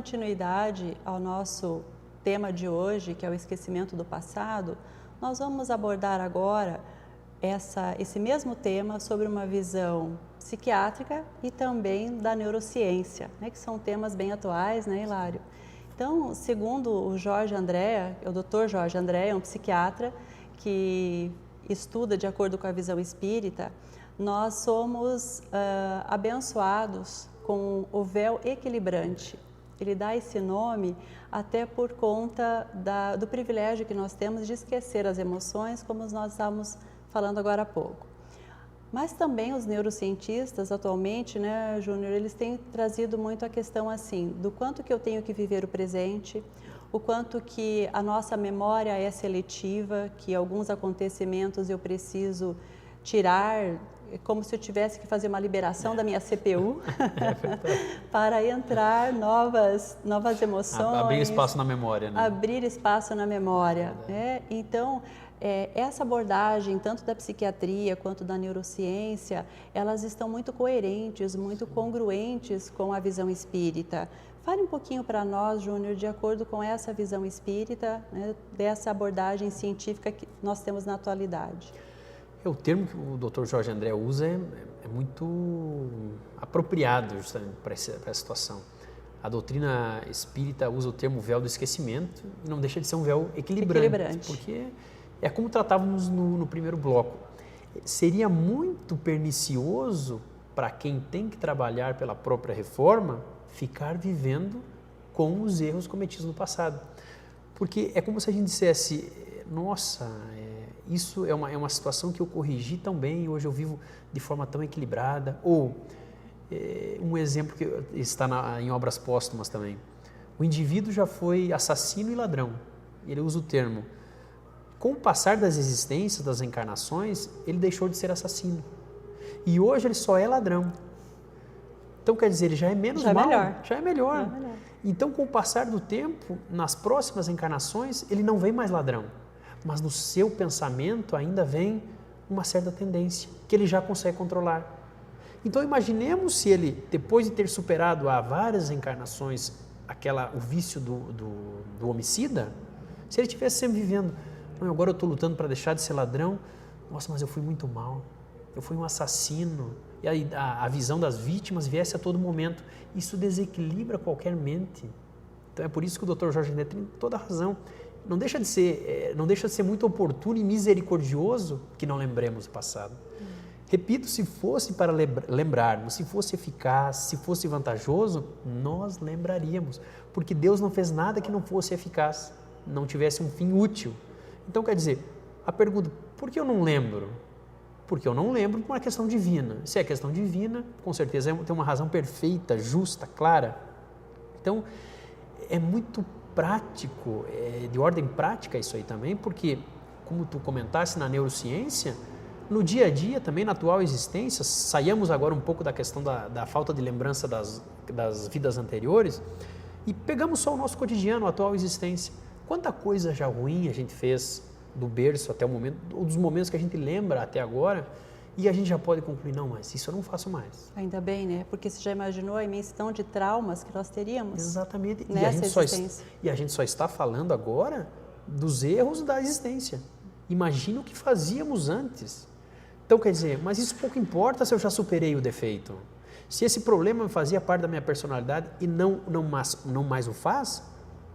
continuidade ao nosso tema de hoje, que é o esquecimento do passado, nós vamos abordar agora esse mesmo tema sobre uma visão psiquiátrica e também da neurociência, né, que são temas bem atuais, né, Hilário? Então, segundo o Jorge Andréa, o Dr. Jorge Andréa, um psiquiatra que estuda de acordo com a visão espírita, nós somos abençoados com o véu equilibrante. Ele dá esse nome até por conta do privilégio que nós temos de esquecer as emoções, como nós estávamos falando agora há pouco. Mas também os neurocientistas atualmente, né, Júnior, eles têm trazido muito a questão assim, do quanto que eu tenho que viver o presente, o quanto que a nossa memória é seletiva, que alguns acontecimentos eu preciso tirar, como se eu tivesse que fazer uma liberação da minha CPU para entrar novas emoções. Abrir espaço na memória, né? Abrir espaço na memória. Então, essa abordagem, tanto da psiquiatria quanto da neurociência, elas estão muito coerentes, muito congruentes com a visão espírita. Fale um pouquinho para nós, Júnior, de acordo com essa visão espírita, né, dessa abordagem científica que nós temos na atualidade. O termo que o Dr. Jorge Andréa usa é muito apropriado justamente para essa situação. A doutrina espírita usa o termo véu do esquecimento e não deixa de ser um véu equilibrante. Porque é como tratávamos no primeiro bloco. Seria muito pernicioso para quem tem que trabalhar pela própria reforma ficar vivendo com os erros cometidos no passado. Porque é como se a gente dissesse, nossa, isso é uma situação que eu corrigi tão bem e hoje eu vivo de forma tão equilibrada. Ou, um exemplo que está em obras póstumas também, o indivíduo já foi assassino e ladrão. Ele usa o termo, com o passar das existências, das encarnações, ele deixou de ser assassino. E hoje ele só é ladrão. Então, quer dizer, ele já é menos mal, já é melhor. Então, com o passar do tempo, nas próximas encarnações, ele não vem mais ladrão. Mas no seu pensamento ainda vem uma certa tendência, que ele já consegue controlar. Então, imaginemos se ele, depois de ter superado há várias encarnações o vício do homicida, se ele estivesse sempre vivendo, agora eu estou lutando para deixar de ser ladrão, nossa, mas eu fui muito mal, eu fui um assassino, e aí a visão das vítimas viesse a todo momento. Isso desequilibra qualquer mente. Então é por isso que o Dr. Jorge Andréa tem toda a razão. Não deixa de ser muito oportuno e misericordioso que não lembremos o passado. Repito, se fosse para lembrarmos, se fosse eficaz, se fosse vantajoso, nós lembraríamos. Porque Deus não fez nada que não fosse eficaz, não tivesse um fim útil. Então quer dizer, a pergunta, por que eu não lembro? Porque eu não lembro por uma questão divina. Se é questão divina, com certeza tem uma razão perfeita, justa, clara. Então, é muito prático, de ordem prática isso aí também, porque, como tu comentaste na neurociência, no dia a dia também, na atual existência, saímos agora um pouco da questão da falta de lembrança das vidas anteriores e pegamos só o nosso cotidiano, a atual existência. Quanta coisa já ruim a gente fez do berço até o momento, ou dos momentos que a gente lembra até agora, e a gente já pode concluir, não, mas isso eu não faço mais. Ainda bem, né? Porque você já imaginou a imensidão de traumas que nós teríamos? Exatamente. Nessa existência. E a gente só está falando agora dos erros da existência. Imagina o que fazíamos antes. Então, quer dizer, mas isso pouco importa se eu já superei o defeito. Se esse problema fazia parte da minha personalidade e não mais o faz,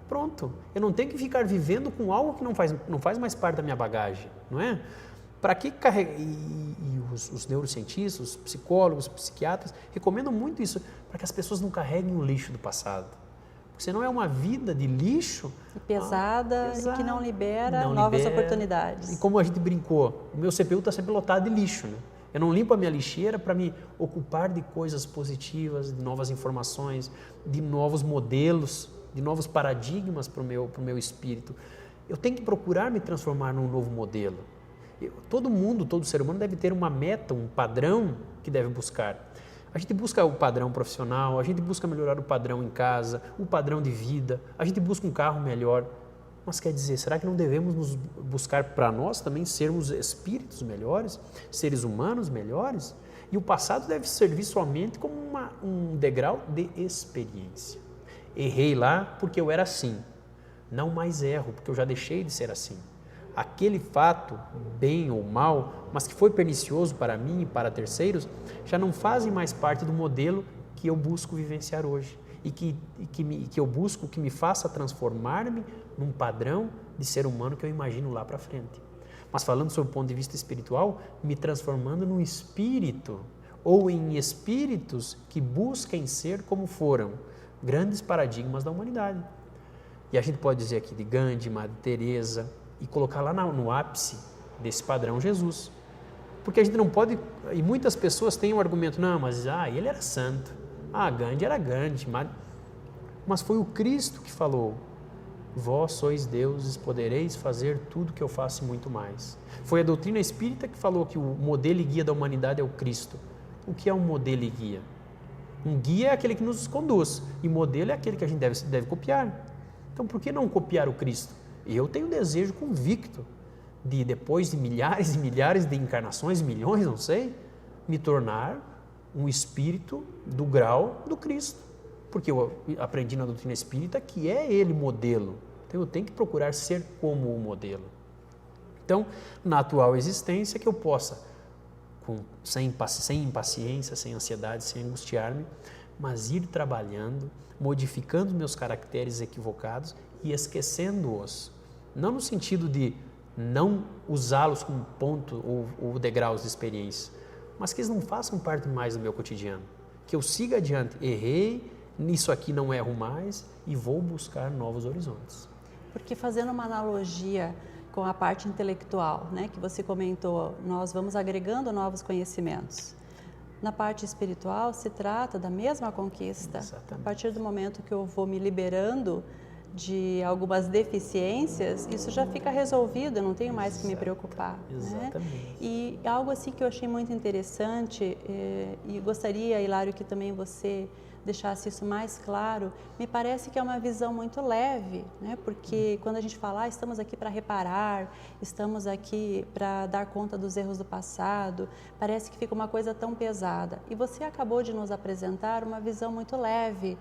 pronto. Eu não tenho que ficar vivendo com algo que não faz mais parte da minha bagagem, não é? Para que carregar? E os neurocientistas, os psicólogos, os psiquiatras recomendam muito isso, para que as pessoas não carreguem o lixo do passado. Porque senão é uma vida de lixo. E pesada, e que não libera novas oportunidades. E como a gente brincou, o meu CPU está sempre lotado de lixo, né? Eu não limpo a minha lixeira para me ocupar de coisas positivas, de novas informações, de novos modelos, de novos paradigmas para o meu espírito. Eu tenho que procurar me transformar num novo modelo. Todo ser humano deve ter uma meta, um padrão que deve buscar. A gente busca o padrão profissional, a gente busca melhorar o padrão em casa, o padrão de vida, a gente busca um carro melhor. Mas quer dizer, será que não devemos nos buscar para nós também sermos espíritos melhores, seres humanos melhores? E o passado deve servir somente como um degrau de experiência. errei lá porque eu era assim. Não mais erro, porque eu já deixei de ser assim. Aquele fato, bem ou mal, mas que foi pernicioso para mim e para terceiros, já não fazem mais parte do modelo que eu busco vivenciar hoje. E que eu busco que me faça transformar-me num padrão de ser humano que eu imagino lá para frente. Mas falando sobre o ponto de vista espiritual, me transformando num espírito ou em espíritos que busquem ser como foram grandes paradigmas da humanidade. E a gente pode dizer aqui de Gandhi, Madre Teresa, e colocar lá no ápice desse padrão Jesus. Porque a gente não pode, e muitas pessoas têm um argumento, não, mas ele era santo, Gandhi era Gandhi, mas foi o Cristo que falou, vós sois deuses, podereis fazer tudo que eu faço e muito mais. Foi a doutrina espírita que falou que o modelo e guia da humanidade é o Cristo. O que é um modelo e guia? Um guia é aquele que nos conduz, e modelo é aquele que a gente deve copiar. Então, por que não copiar o Cristo? Eu tenho desejo convicto de, depois de milhares e milhares de encarnações, milhões, não sei, me tornar um espírito do grau do Cristo. Porque eu aprendi na doutrina espírita que é ele modelo. Então, eu tenho que procurar ser como o modelo. Então, na atual existência, que eu possa, sem impaciência, sem ansiedade, sem angustiar-me, mas ir trabalhando, modificando meus caracteres equivocados e esquecendo-os. Não no sentido de não usá-los como ponto ou degraus de experiência, mas que eles não façam parte mais do meu cotidiano. Que eu siga adiante, errei, nisso aqui não erro mais e vou buscar novos horizontes. Porque fazendo uma analogia com a parte intelectual, né, que você comentou, nós vamos agregando novos conhecimentos. Na parte espiritual se trata da mesma conquista. Exatamente. A partir do momento que eu vou me liberando de algumas deficiências, isso já fica resolvido, eu não tenho mais que me preocupar. Exatamente. Né? E algo assim que eu achei muito interessante, e gostaria, Hilário, que também você deixasse isso mais claro, me parece que é uma visão muito leve, né? Porque quando a gente fala, estamos aqui para reparar, estamos aqui para dar conta dos erros do passado, parece que fica uma coisa tão pesada. E você acabou de nos apresentar uma visão muito leve,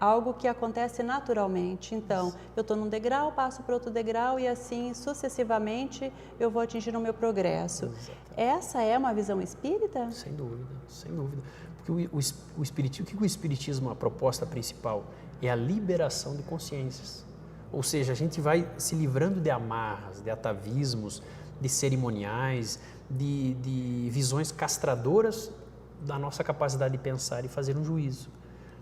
algo que acontece naturalmente. Então, eu estou num degrau, passo para outro degrau e assim sucessivamente eu vou atingir o meu progresso. Exatamente. Essa é uma visão espírita? Sem dúvida, sem dúvida. Porque o que o Espiritismo, a proposta principal, é a liberação de consciências. Ou seja, a gente vai se livrando de amarras, de atavismos, de cerimoniais, de visões castradoras da nossa capacidade de pensar e fazer um juízo.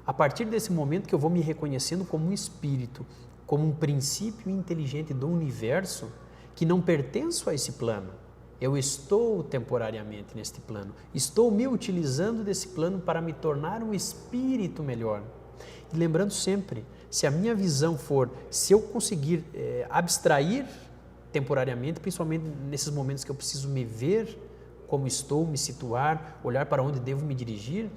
A partir desse momento que eu vou me reconhecendo como um espírito, como um princípio inteligente do universo, que não pertenço a esse plano. Eu estou temporariamente neste plano, estou me utilizando desse plano para me tornar um espírito melhor. E lembrando sempre, se a minha visão for, se eu conseguir abstrair temporariamente, principalmente nesses momentos que eu preciso me ver como estou, me situar, olhar para onde devo me dirigir,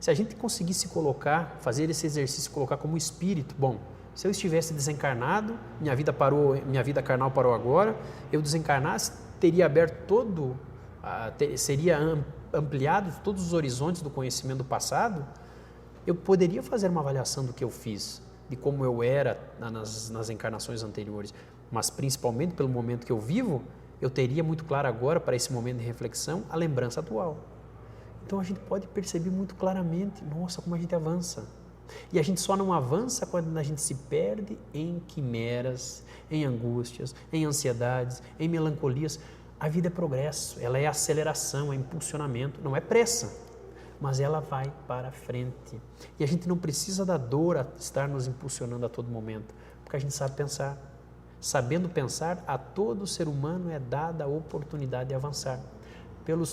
se a gente conseguir se colocar, fazer esse exercício, colocar como espírito, bom, se eu estivesse desencarnado, minha vida carnal parou agora, eu desencarnasse, teria aberto seria ampliado todos os horizontes do conhecimento do passado, eu poderia fazer uma avaliação do que eu fiz, de como eu era nas encarnações anteriores, mas principalmente pelo momento que eu vivo, eu teria muito claro agora, para esse momento de reflexão, a lembrança atual. Então a gente pode perceber muito claramente, nossa, como a gente avança. E a gente só não avança quando a gente se perde em quimeras, em angústias, em ansiedades, em melancolias. A vida é progresso, ela é aceleração, é impulsionamento, não é pressa, mas ela vai para frente. E a gente não precisa da dor estar nos impulsionando a todo momento, porque a gente sabe pensar. Sabendo pensar, a todo ser humano é dada a oportunidade de avançar pelas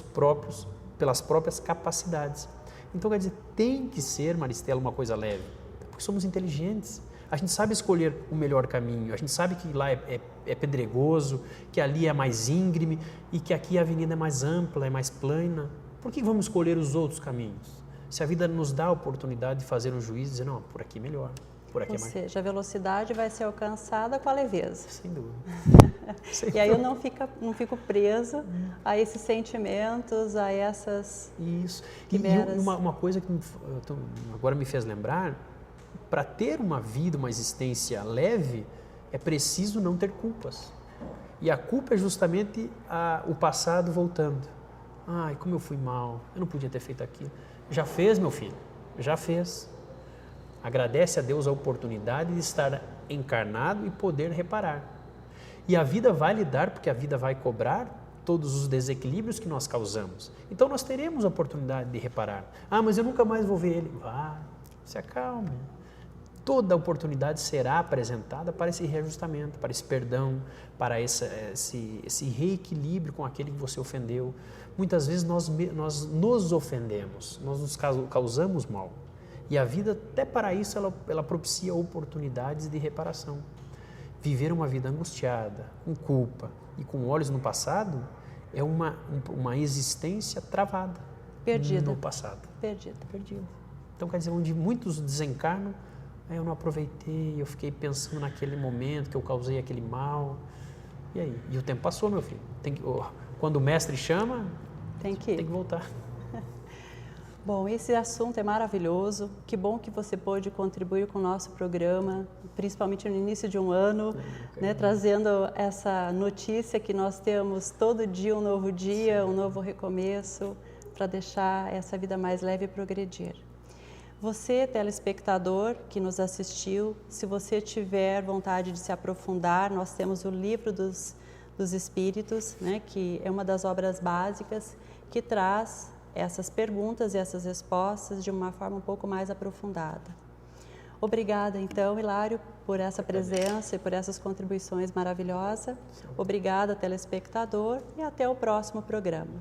próprias capacidades. Então, quer dizer, tem que ser, Maristela, uma coisa leve, porque somos inteligentes. A gente sabe escolher o melhor caminho, a gente sabe que lá é pedregoso, que ali é mais íngreme e que aqui a avenida é mais ampla, é mais plana. Por que vamos escolher os outros caminhos? Se a vida nos dá a oportunidade de fazer um juízo e dizer, não, por aqui é melhor, por aqui é mais... Ou seja, a velocidade vai ser alcançada com a leveza. Sem dúvida. E aí eu não fico preso a esses sentimentos, a essas Isso. quimeras. E uma coisa que agora me fez lembrar, para ter uma vida, uma existência leve, é preciso não ter culpas. E a culpa é justamente o passado voltando. Ai, como eu fui mal, eu não podia ter feito aquilo. Já fez, meu filho, já fez. Agradece a Deus a oportunidade de estar encarnado e poder reparar. E a vida vai lhe dar, porque a vida vai cobrar todos os desequilíbrios que nós causamos. Então nós teremos a oportunidade de reparar. Ah, mas eu nunca mais vou ver ele. Vá, se acalme. Toda oportunidade será apresentada para esse reajustamento, para esse perdão, para esse reequilíbrio com aquele que você ofendeu. Muitas vezes nós nos ofendemos, nós nos causamos mal. E a vida, até para isso, ela propicia oportunidades de reparação. Viver uma vida angustiada, com culpa e com olhos no passado, é uma existência travada. Perdida. No passado. Perdida. Então, quer dizer, onde muitos desencarnam, eu não aproveitei, eu fiquei pensando naquele momento que eu causei aquele mal. E aí? E o tempo passou, meu filho. Quando o mestre chama, tem que voltar. Bom, esse assunto é maravilhoso. Que bom que você pôde contribuir com o nosso programa, principalmente no início de um ano, né, trazendo essa notícia que nós temos todo dia um novo dia, um novo recomeço, para deixar essa vida mais leve e progredir. Você, telespectador que nos assistiu, se você tiver vontade de se aprofundar, nós temos o Livro dos Espíritos, né, que é uma das obras básicas, que traz essas perguntas e essas respostas de uma forma um pouco mais aprofundada. Obrigada, então, Hilário, por essa presença e por essas contribuições maravilhosas. Obrigada, telespectador, e até o próximo programa.